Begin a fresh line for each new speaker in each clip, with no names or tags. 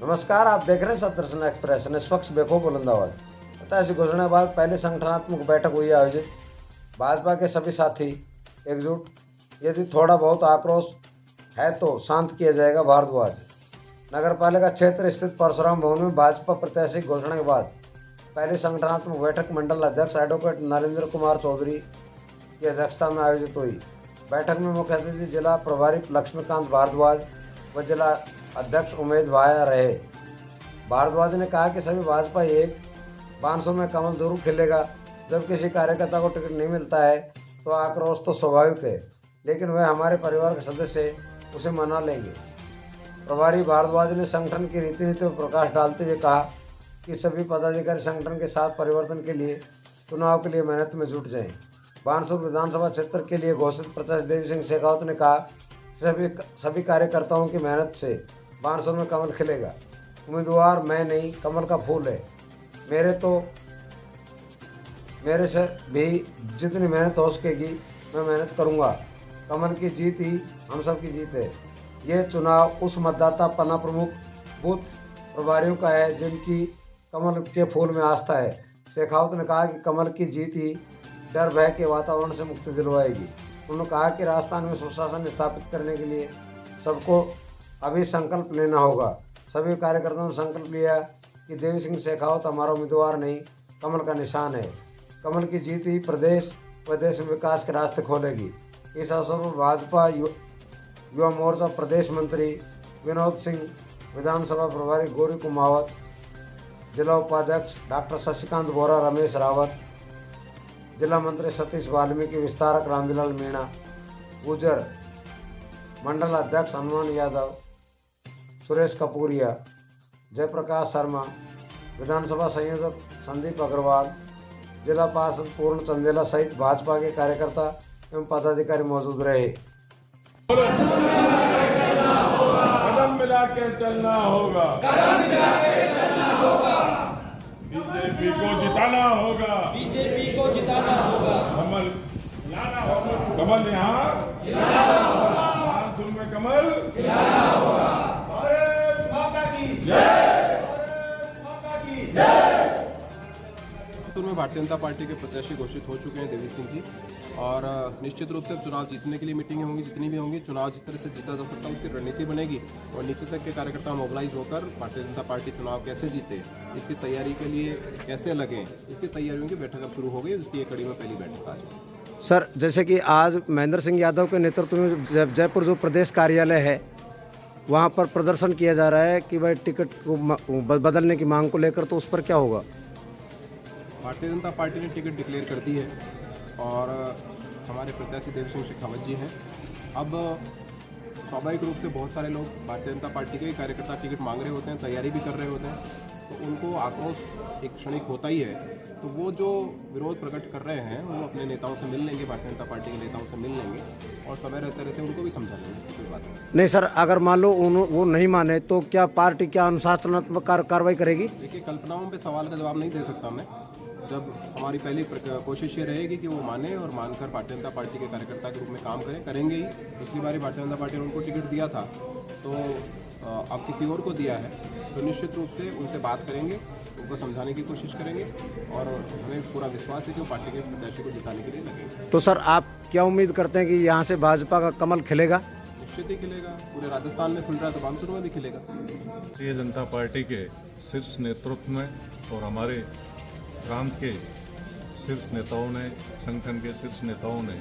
नमस्कार, आप देख रहे हैं सदर्शन एक्सप्रेस। निष्पक्ष बेखौफ बुलंदाबाद। ऐसी घोषणा के बाद पहले संगठनात्मक बैठक हुई आयोजित। भाजपा के सभी साथी एकजुट। यदि थोड़ा बहुत आक्रोश है तो शांत किया जाएगा। भारद्वाज नगर पालिका क्षेत्र स्थित परशुराम भवन में भाजपा प्रत्याशी घोषणा के बाद पहली संगठनात्मक बैठक मंडल अध्यक्ष एडवोकेट नरेंद्र कुमार चौधरी की अध्यक्षता में आयोजित हुई। बैठक में मुख्य अतिथि जिला प्रभारी लक्ष्मीकांत भारद्वाज व जिला अध्यक्ष उमेद भाया रहे। भारद्वाज ने कहा कि सभी भाजपा एक बांसुर में कमल जरूर खिलेगा। जब किसी कार्यकर्ता को टिकट नहीं मिलता है तो आक्रोश तो स्वाभाविक है, लेकिन वह हमारे परिवार के सदस्य उसे मना लेंगे। प्रभारी भारद्वाज ने संगठन की रीति नीति पर प्रकाश डालते हुए कहा कि सभी पदाधिकारी संगठन के साथ परिवर्तन के लिए चुनाव के लिए मेहनत में जुट जाएं। बानसूर विधानसभा क्षेत्र के लिए घोषित प्रत्याशी देवी सिंह शेखावत ने कहा सभी कार्यकर्ताओं की मेहनत से बानसूर में कमल खिलेगा। उम्मीदवार मैं नहीं, कमल का फूल है। मेरे से भी जितनी मेहनत हो सकेगी मैं मेहनत करूंगा। कमल की जीत ही हम सब की जीत है। ये चुनाव उस मतदाता पन्ना प्रमुख बूथ प्रभारियों का है जिनकी कमल के फूल में आस्था है। शेखावत ने कहा कि कमल की जीत ही डर भय के वातावरण से मुक्ति दिलवाएगी। उन्होंने कहा कि राजस्थान में सुशासन स्थापित करने के लिए सबको अभी संकल्प लेना होगा। सभी कार्यकर्ताओं ने संकल्प लिया कि देवी सिंह शेखावत हमारा उम्मीदवार नहीं, कमल का निशान है। कमल की जीत ही प्रदेश व देश में विकास के रास्ते खोलेगी। इस अवसर पर भाजपा युवा मोर्चा प्रदेश मंत्री विनोद सिंह, विधानसभा प्रभारी गौरी कुमावत, जिला उपाध्यक्ष डॉक्टर शशिकांत बोरा, रमेश रावत, जिला मंत्री सतीश वाल्मीकि, विस्तारक रामविलाल मीणा, गुजर मंडल अध्यक्ष हनुमान यादव, सुरेश कपूरिया, जयप्रकाश शर्मा, विधानसभा संयोजक संदीप अग्रवाल, जिला पार्षद पूर्ण चंदेला सहित भाजपा के कार्यकर्ता एवं पदाधिकारी मौजूद रहे।
कदम मिला के चलना होगा, बीजेपी को जिताना होगा, कमल यहाँ में कमल भारत माता की जय, भारत माता की जय।
में भारतीय जनता पार्टी के प्रत्याशी घोषित हो चुके हैं देवी सिंह जी, और निश्चित रूप से चुनाव जीतने के लिए मीटिंगें होंगी, जितनी भी होंगी। चुनाव जिस तरह से जीता जा सकता है उसकी रणनीति बनेगी और नीचे तक के कार्यकर्ता मोबिलाइज होकर भारतीय जनता पार्टी चुनाव कैसे जीते, इसकी तैयारी के लिए कैसे लगें, इसकी तैयारियों की बैठक अब शुरू हो गई। उसकी एक कड़ी में पहली बैठक आज है।
सर, जैसे कि आज महेंद्र सिंह यादव के नेतृत्व में जयपुर जो प्रदेश कार्यालय है वहाँ पर प्रदर्शन किया जा रहा है कि भाई टिकट को बदलने की मांग को लेकर, तो उस पर क्या होगा?
भारतीय जनता पार्टी ने टिकट डिक्लेयर कर दी है और हमारे प्रत्याशी देवी सिंह शेखावत जी हैं। अब स्वाभाविक रूप से बहुत सारे लोग भारतीय जनता पार्टी के कार्यकर्ता टिकट मांग रहे होते हैं, तैयारी भी कर रहे होते हैं, तो उनको आक्रोश एक क्षणिक होता ही है। तो वो जो विरोध प्रकट कर रहे हैं वो अपने नेताओं से मिल लेंगे, भारतीय जनता पार्टी के नेताओं से मिल लेंगे और समय रहते रहते उनको भी समझा लेंगे। कोई बात
नहीं सर, अगर मान लो वो नहीं माने तो क्या पार्टी क्या अनुशासनात्मक कार्रवाई करेगी?
देखिए, कल्पनाओं पे सवाल का जवाब नहीं दे सकता मैं। जब हमारी पहली कोशिश ये रहेगी कि वो माने और मानकर भारतीय जनता पार्टी के कार्यकर्ता के रूप में काम करेंगे ही। पिछली बार भारतीय जनता पार्टी ने उनको टिकट दिया था, तो अब किसी और को दिया है, तो निश्चित रूप से उनसे बात करेंगे, उनको समझाने की कोशिश करेंगे और हमें पूरा विश्वास है कि वो पार्टी के प्रत्याशी को जिताने के लिए लगेंगे।
तो सर, आप क्या उम्मीद करते हैं कि यहाँ से भाजपा का कमल खिलेगा?
निश्चित ही खिलेगा। पूरे राजस्थान में खुल रहा है तो बानसूर में भी खिलेगा।
भारतीय जनता पार्टी के शीर्ष नेतृत्व में और हमारे प्रांत के शीर्ष नेताओं ने, संगठन के शीर्ष नेताओं ने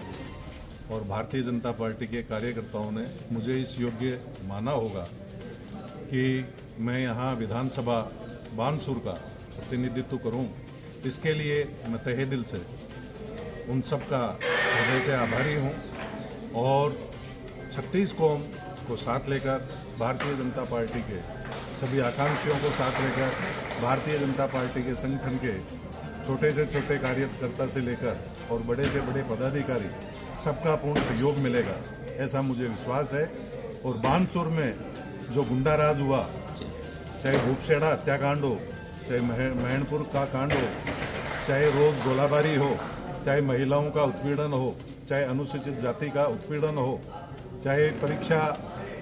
और भारतीय जनता पार्टी के कार्यकर्ताओं ने मुझे इस योग्य माना होगा कि मैं यहाँ विधानसभा बानसूर का प्रतिनिधित्व करूं। इसके लिए मैं तहे दिल से उन सब का हृदय से आभारी हूं और 36 कौम को साथ लेकर भारतीय जनता पार्टी के सभी आकांक्षियों को साथ लेकर भारतीय जनता पार्टी के संगठन के छोटे से छोटे कार्यकर्ता से लेकर और बड़े से बड़े पदाधिकारी सबका पूर्ण सहयोग मिलेगा, ऐसा मुझे विश्वास है। और बानसूर में जो गुंडा राज हुआ, चाहे भूपसेड़ा हत्याकांड हो, चाहे महणपुर का कांड हो, चाहे रोज़ गोलाबारी हो, चाहे महिलाओं का उत्पीड़न हो, चाहे अनुसूचित जाति का उत्पीड़न हो, चाहे परीक्षा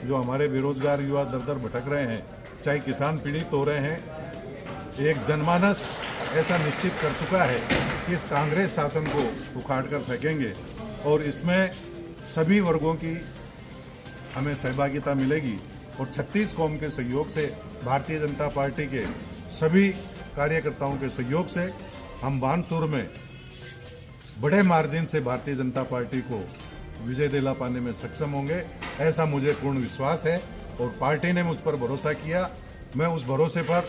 जो हमारे बेरोजगार युवा दर दर भटक रहे हैं चाहे किसान पीड़ित हो रहे हैं। एक जनमानस ऐसा निश्चित कर चुका है कि इस कांग्रेस शासन को उखाड़ कर फेंकेंगे और इसमें सभी वर्गों की हमें सहभागिता मिलेगी और 36 कौम के सहयोग से, भारतीय जनता पार्टी के सभी कार्यकर्ताओं के सहयोग से हम बानसूर में बड़े मार्जिन से भारतीय जनता पार्टी को विजय दिला पाने में सक्षम होंगे, ऐसा मुझे पूर्ण विश्वास है। और पार्टी ने मुझ पर भरोसा किया, मैं उस भरोसे पर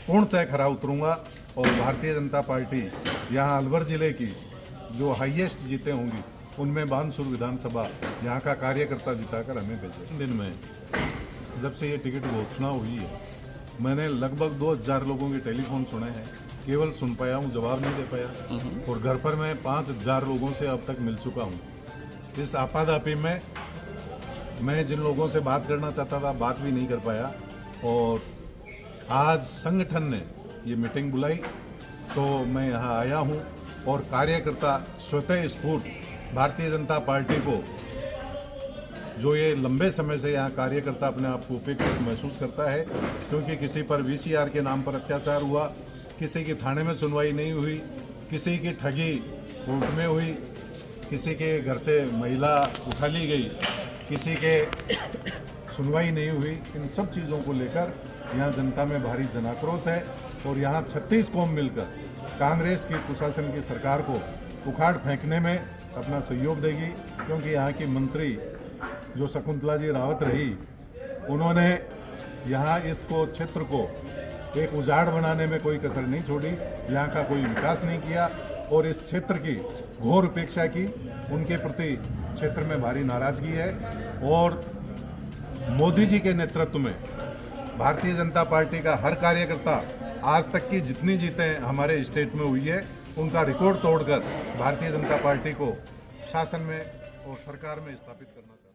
पूर्णतः खरा उतरूंगा और भारतीय जनता पार्टी यहाँ अलवर जिले की जो हाईएस्ट जीतें होंगी उनमें बानसूर विधानसभा यहाँ का कार्यकर्ता जिताकर हमें भेजे। दिन में जब से ये टिकट घोषणा हुई है, मैंने लगभग 2000 लोगों के टेलीफोन सुने हैं, केवल सुन पाया हूँ, जवाब नहीं दे पाया। और घर पर मैं 5000 लोगों से अब तक मिल चुका हूँ। इस आपाधापी में मैं जिन लोगों से बात करना चाहता था बात भी नहीं कर पाया। और आज संगठन ने ये मीटिंग बुलाई तो मैं यहाँ आया हूँ और कार्यकर्ता स्वतः स्फूर्त भारतीय जनता पार्टी को, जो ये लंबे समय से यहाँ कार्यकर्ता अपने आप को उपेक्षित महसूस करता है, क्योंकि किसी पर VCR के नाम पर अत्याचार हुआ, किसी की थाने में सुनवाई नहीं हुई, किसी की ठगी कोर्ट में हुई, किसी के घर से महिला उठा ली गई, किसी के सुनवाई नहीं हुई। इन सब चीज़ों को लेकर यहाँ जनता में भारी जनाक्रोश है और यहाँ 36 कौम मिलकर कांग्रेस की कुशासन की सरकार को उखाड़ फेंकने में अपना सहयोग देगी, क्योंकि यहाँ की मंत्री जो शकुंतला जी रावत रही, उन्होंने यहाँ इसको क्षेत्र को एक उजाड़ बनाने में कोई कसर नहीं छोड़ी, यहाँ का कोई विकास नहीं किया और इस क्षेत्र की घोर उपेक्षा की। उनके प्रति क्षेत्र में भारी नाराजगी है और मोदी जी के नेतृत्व में भारतीय जनता पार्टी का हर कार्यकर्ता आज तक की जितनी जीतें हमारे स्टेट में हुई है उनका रिकॉर्ड तोड़कर भारतीय जनता पार्टी को शासन में और सरकार में स्थापित करना चाहता है।